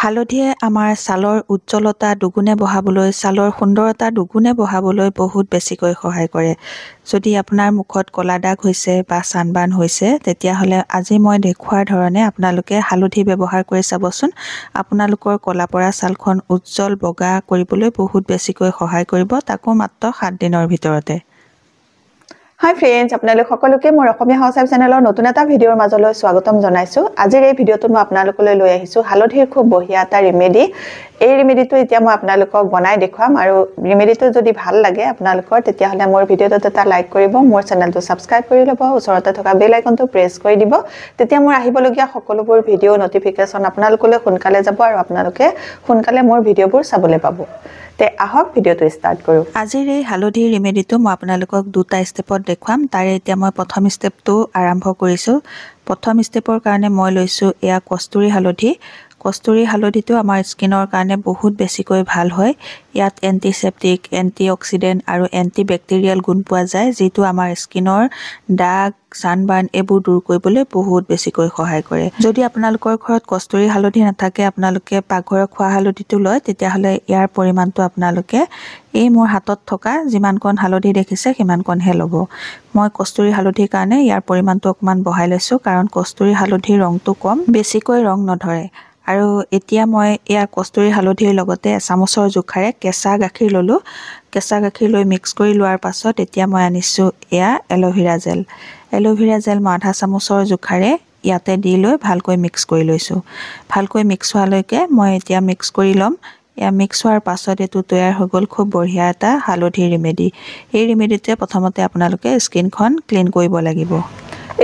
হালধিয়ে আমাৰ ছালৰ উজ্জ্বলতা দুগুণে বঢ়াবলৈ, ছালৰ সুন্দৰতা দুগুণে বঢ়াবলৈ বহুত বেছিকৈ সহায় কৰে। যদি আপোনাৰ মুখত ক'লা দাগ হৈছে বা ছানবাৰ্ণ হৈছে, তেতিয়াহ'লে আজি মই দেখুওৱাৰ ধৰণে আপোনালোকে হালধি ব্যৱহাৰ কৰি চাবচোন। আপোনালোকৰ ক'লা পৰা ছালখন উজ্জ্বল বগা কৰিবলৈ বহুত বেছিকৈ সহায় কৰিব, তাকো মাত্ৰ 7 দিনৰ ভিতৰতে। হাই ফ্ৰেণ্ডছ, আপোনালোক সকলোকে মোৰ অসমীয়া হাউচৱাইফ চেনেলৰ নতুন এটা ভিডিঅ'ৰ মাজলৈ স্বাগতম জনাইছো। আজিৰ এই ভিডিঅ'টোত মই আপোনালোকলৈ লৈ আহিছো হালধিৰ খুব বঢ়িয়া এটা ৰেমেডি। এই ৰেমেডিটো এতিয়া মই আপোনালোকক বনাই দেখুৱাম আৰু ৰেমেডিটো যদি ভাল লাগে আপোনালোকৰ, তেতিয়াহ'লে মোৰ ভিডিঅ'টোত এটা লাইক কৰিব, মোৰ চেনেলটো ছাবস্ক্ৰাইব কৰি ল'ব, ওচৰতে থকা বেল আইকনটো প্ৰেছ কৰি দিব। তেতিয়া মোৰ আহিবলগীয়া সকলোবোৰ ভিডিঅ' নটিফিকেশ্যন আপোনালোকলৈ সোনকালে যাব আৰু আপোনালোকে সোনকালে মোৰ ভিডিঅ'বোৰ চাবলৈ পাব। তে আহক ভিডিঅ'টো ষ্টাৰ্ট কৰোঁ। আজিৰ এই হালধি ৰেমেডিটো মই আপোনালোকক দুটা ষ্টেপত দেখুৱাম। তাৰে এতিয়া মই প্ৰথম ষ্টেপটো আৰম্ভ কৰিছোঁ। প্ৰথম ষ্টেপৰ কাৰণে মই লৈছোঁ এয়া কস্তুৰী হালধি। কস্তুৰী হালধিটো আমাৰ স্কিনৰ কাৰণে বহুত বেছিকৈ ভাল হয়। ইয়াত এণ্টিছেপ্টিক, এণ্টি অক্সিডেণ্ট আৰু এণ্টি বেক্টেৰিয়েল গুণ পোৱা যায়, যিটো আমাৰ স্কিনৰ দাগ, ছানবাৰ্ণ এইবোৰ দূৰ কৰিবলৈ বহুত বেছিকৈ সহায় কৰে। যদি আপোনালোকৰ ঘৰত কস্তুৰী হালধি নাথাকে, আপোনালোকে পাকঘৰৰ খোৱা হালধিটো লয়, তেতিয়াহ'লে ইয়াৰ পৰিমাণটো আপোনালোকে এই মোৰ হাতত থকা যিমানকণ হালধি দেখিছে সিমানকণহে ল'ব। মই কস্তুৰী হালধিৰ কাৰণে ইয়াৰ পৰিমাণটো অকণমান বঢ়াই লৈছোঁ, কাৰণ কস্তুৰী হালধিৰ ৰংটো কম, বেছিকৈ ৰং নধৰে। আৰু এতিয়া মই এয়া কস্তুৰী হালধিৰ লগতে এচামুচৰ জোখাৰে কেঁচা গাখীৰ ল'লোঁ। কেঁচা গাখীৰ লৈ মিক্স কৰি লোৱাৰ পাছত এতিয়া মই আনিছোঁ এয়া এল'ভেৰা জেল। এল'ভেৰা জেল মই আধা চামুচৰ জোখাৰে ইয়াতে দি লৈ ভালকৈ মিক্স কৰি লৈছোঁ। ভালকৈ মিক্স হোৱালৈকে মই এতিয়া মিক্স কৰি ল'ম। এয়া মিক্স হোৱাৰ পাছত এইটো তৈয়াৰ হৈ গ'ল খুব বঢ়িয়া এটা হালধি ৰেমেডি। এই ৰেমেডিটোৱে প্ৰথমতে আপোনালোকে স্কিনখন ক্লিন কৰিব লাগিব।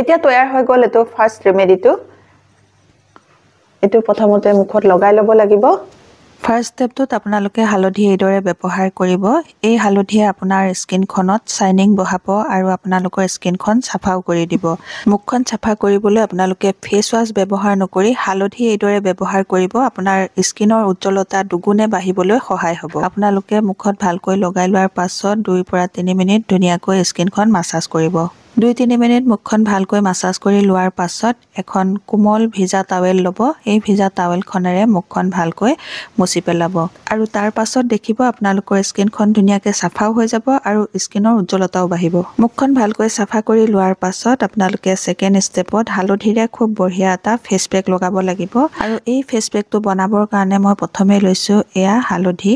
এতিয়া তৈয়াৰ হৈ গ'ল এইটো ফাৰ্ষ্ট ৰেমেডিটো। এইটো প্ৰথমতে মুখত লগাই ল'ব লাগিব। ফাৰ্ষ্ট ষ্টেপটোত আপোনালোকে হালধি এইদৰে ব্যৱহাৰ কৰিব। এই হালধিয়ে আপোনাৰ স্কিনখনত শ্বাইনিং বঢ়াব আৰু আপোনালোকৰ স্কিনখন চাফাও কৰি দিব। মুখখন চাফা কৰিবলৈ আপোনালোকে ফেচ ৱাছ ব্যৱহাৰ নকৰি হালধি এইদৰে ব্যৱহাৰ কৰিব। আপোনাৰ স্কিনৰ উজ্জ্বলতা দুগুণে বাঢ়িবলৈ সহায় হ'ব। আপোনালোকে মুখত ভালকৈ লগাই লোৱাৰ পাছত 2 পৰা 3 মিনিট ধুনীয়াকৈ স্কিনখন মাছাজ কৰিব। 2-3 মিনিট মুখখন ভালকৈ মাছাজ কৰি লোৱাৰ পাছত এখন কোমল ভিজা টাৱেল ল'ব। এই ভিজা টাৱেলখনেৰে মুখখন ভালকৈ মুচি পেলাব আৰু তাৰ পাছত দেখিব আপোনালোকৰ স্কিনখন ধুনীয়াকৈ চাফাও হৈ যাব আৰু স্কিনৰ উজ্জ্বলতাও বাঢ়িব। মুখখন ভালকৈ চাফা কৰি লোৱাৰ পাছত আপোনালোকে ছেকেণ্ড ষ্টেপত হালধিৰে খুব বঢ়িয়া এটা ফেচ পেক লগাব লাগিব। আৰু এই ফেচ পেকটো বনাবৰ কাৰণে মই প্ৰথমে লৈছোঁ এয়া হালধি।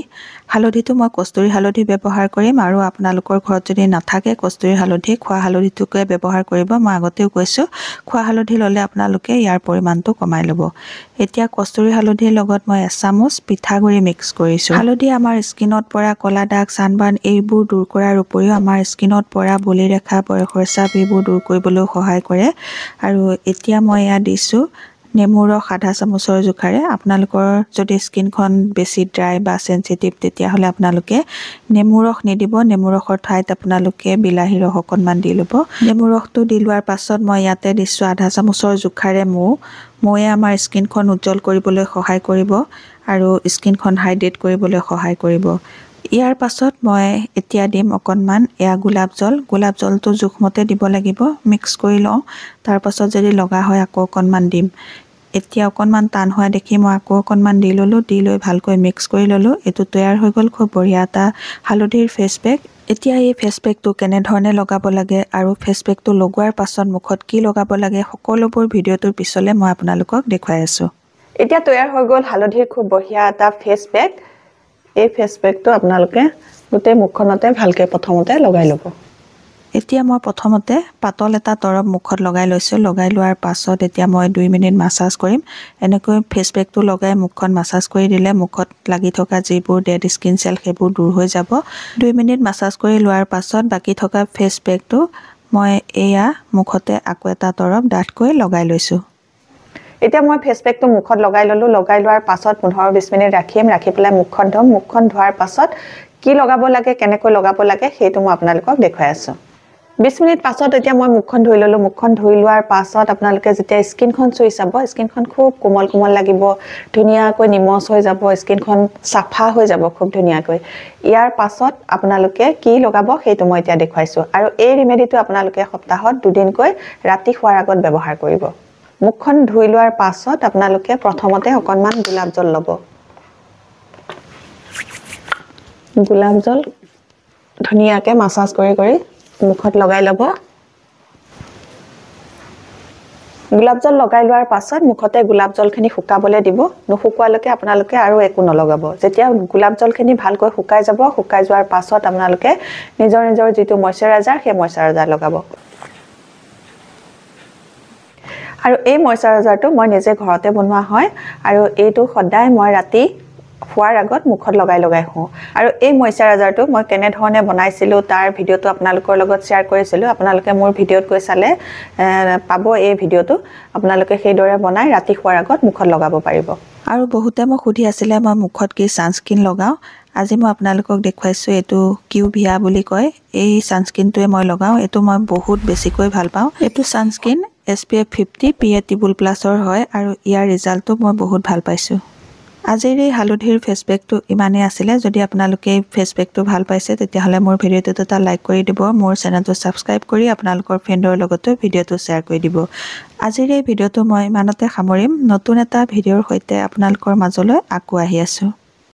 হালধিটো মই কস্তুৰী হালধি ব্যৱহাৰ কৰিম আৰু আপোনালোকৰ ঘৰত যদি নাথাকে কস্তুৰী হালধি, খোৱা হালধিটোকে ব্যৱহাৰ কৰিব। মই আগতেও কৈছোঁ, খোৱা হালধি ল'লে আপোনালোকে ইয়াৰ পৰিমাণটো কমাই ল'ব। এতিয়া কস্তুৰী হালধিৰ লগত মই এচামুচ পিঠাগুড়ি মিক্স কৰিছোঁ। হালধি আমাৰ স্কিনত পৰা ক'লা দাগ, ছানবাৰ্ণ এইবোৰ দূৰ কৰাৰ উপৰিও আমাৰ স্কিনত পৰা বলি ৰেখা, বয়সৰ চাপ এইবোৰ দূৰ কৰিবলৈও সহায় কৰে। আৰু এতিয়া মই এয়া দিছোঁ নেমু ৰস আধা চামুচৰ জোখাৰে। আপোনালোকৰ যদি স্কিনখন বেছি ড্ৰাই বা চেঞ্চিটিভ, তেতিয়াহ'লে আপোনালোকে নেমু ৰস নিদিব। নেমু ৰসৰ ঠাইত আপোনালোকে বিলাহী ৰস অকণমান দি ল'ব। নেমু ৰসটো দি লোৱাৰ পাছত মই ইয়াতে দিছোঁ আধা চামুচৰ জোখাৰে মৌ। মৌয়ে আমাৰ স্কিনখন উজ্জ্বল কৰিবলৈ সহায় কৰিব আৰু স্কিনখন হাইড্ৰেট কৰিবলৈ সহায় কৰিব। ইয়াৰ পাছত মই এতিয়া দিম অকণমান এয়া গোলাপ জল। গোলাপ জলটো জোখমতে দিব লাগিব। মিক্স কৰি লওঁ, তাৰ পাছত যদি লগা হয় আকৌ অকণমান দিম। এতিয়া অকণমান টান হোৱা দেখি মই আকৌ অকণমান দি ল'লোঁ। দি লৈ ভালকৈ মিক্স কৰি ল'লোঁ। এইটো তৈয়াৰ হৈ গ'ল খুব বঢ়িয়া এটা হালধিৰ ফেচ পেক। এতিয়া এই ফেচ পেকটো কেনেধৰণে লগাব লাগে আৰু ফেচ পেকটো লগোৱাৰ পাছত মুখত কি লগাব লাগে, সকলোবোৰ ভিডিঅ'টোৰ পিছলৈ মই আপোনালোকক দেখুৱাই আছোঁ। এতিয়া তৈয়াৰ হৈ গ'ল হালধিৰ খুব বঢ়িয়া এটা ফেচ পেক। এই ফেচ পেকটো আপোনালোকে গোটেই মুখখনতে ভালকৈ প্ৰথমতে লগাই ল'ব। এতিয়া মই প্ৰথমতে পাতল এটা তৰপ মুখত লগাই লৈছোঁ। লগাই লোৱাৰ পাছত এতিয়া মই 2 মিনিট মাছাজ কৰিম। এনেকৈ ফেচ পেকটো লগাই মুখখন মাছাজ কৰি দিলে মুখত লাগি থকা যিবোৰ ডেড স্কিন চেল সেইবোৰ দূৰ হৈ যাব। 2 মিনিট মাছাজ কৰি লোৱাৰ পাছত বাকী থকা ফেচ পেকটো মই এয়া মুখতে আকৌ এটা তৰপ ডাঠকৈ লগাই লৈছোঁ। এতিয়া মই ফেচ পেকটো মুখত লগাই ল'লোঁ। লগাই লোৱাৰ পাছত 15-20 মিনিট ৰাখিম। ৰাখি পেলাই মুখখন ধুম। মুখখন ধোৱাৰ পাছত কি লগাব লাগে, কেনেকৈ লগাব লাগে সেইটো মই আপোনালোকক দেখুৱাই আছোঁ। 20 মিনিট পাছত এতিয়া মই মুখখন ধুই ল'লোঁ। মুখখন ধুই লোৱাৰ পাছত আপোনালোকে যেতিয়া স্কিনখন চুই চাব, স্কিনখন খুব কোমল কোমল লাগিব, ধুনীয়াকৈ নিমজ হৈ যাব, স্কিনখন চাফা হৈ যাব খুব ধুনীয়াকৈ। ইয়াৰ পাছত আপোনালোকে কি লগাব সেইটো মই এতিয়া দেখুৱাইছোঁ। আৰু এই ৰেমেডিটো আপোনালোকে সপ্তাহত 2 দিনকৈ ৰাতি শোৱাৰ আগত ব্যৱহাৰ কৰিব। মুখখন ধুই লোৱাৰ পাছত আপোনালোকে প্ৰথমতে অকণমান গোলাপ জল ল'ব গোলাপ জল ধুনীয়াকৈ মাসাজ কৰি মুখত লগাই ল'ব গোলাপ জল লগাই লোৱাৰ পাছত মুখতে গোলাপ জলখিনি শুকাবলৈ দিব নুশুকুৱালৈকে আপোনালোকে আৰু একো নলগাব যেতিয়া গোলাপ জলখিনি ভালকৈ শুকাই যাব শুকাই যোৱাৰ পাছত আপোনালোকে নিজৰ যিটো ময়শ্চাৰাইজাৰ সেই ময়শ্চাৰাইজাৰ লগাব আৰু এই ময়শ্চাৰাইজাৰটো মই নিজে ঘৰতে বনোৱা হয় আৰু এইটো সদায় মই ৰাতি খোৱাৰ আগত মুখত লগাই শুওঁ আৰু এই ময়শ্চাৰাইজাৰটো মই কেনে ধৰণে বনাইছিলো তাৰ ভিডিওটো আপোনালোকৰ লগত শেয়াৰ কৰিছিলো আপোনালোকে মোৰ ভিডিওত গৈ চালে পাব এই ভিডিওটো আপোনালোকে সেইদৰে বনাই ৰাতি খোৱাৰ আগত মুখত লগাব পাৰিব আৰু বহুতে মোক সুধি আছিলে মই মুখত কি ছানস্ক্ৰীন লগাওঁ আজি মই আপোনালোকক দেখুৱাইছোঁ এইটো কিউভিয়া বুলি কয় এই ছানস্ক্ৰীনটোৱে মই লগাওঁ এইটো মই বহুত বেছিকৈ ভাল পাওঁ এইটো ছানস্ক্ৰীন SPF 50 PA++ৰ হয় আৰু ইয়াৰ ৰিজাল্টটো মই বহুত ভাল পাইছোঁ আজিৰ এই হালধিৰ ফেচ পেকটো ইমানেই আছিলে যদি আপোনালোকে এই ফেচ পেকটো ভাল পাইছে তেতিয়াহ'লে মোৰ ভিডিওটোত এটা লাইক কৰি দিব মোৰ চেনেলটো ছাবস্ক্ৰাইব কৰি আপোনালোকৰ ফ্ৰেণ্ডৰ লগতো ভিডিওটো শ্বেয়াৰ কৰি দিব আজিৰ এই ভিডিওটো মই ইমানতে সামৰিম নতুন এটা ভিডিওৰ সৈতে আপোনালোকৰ মাজলৈ আকৌ আহি আছোঁ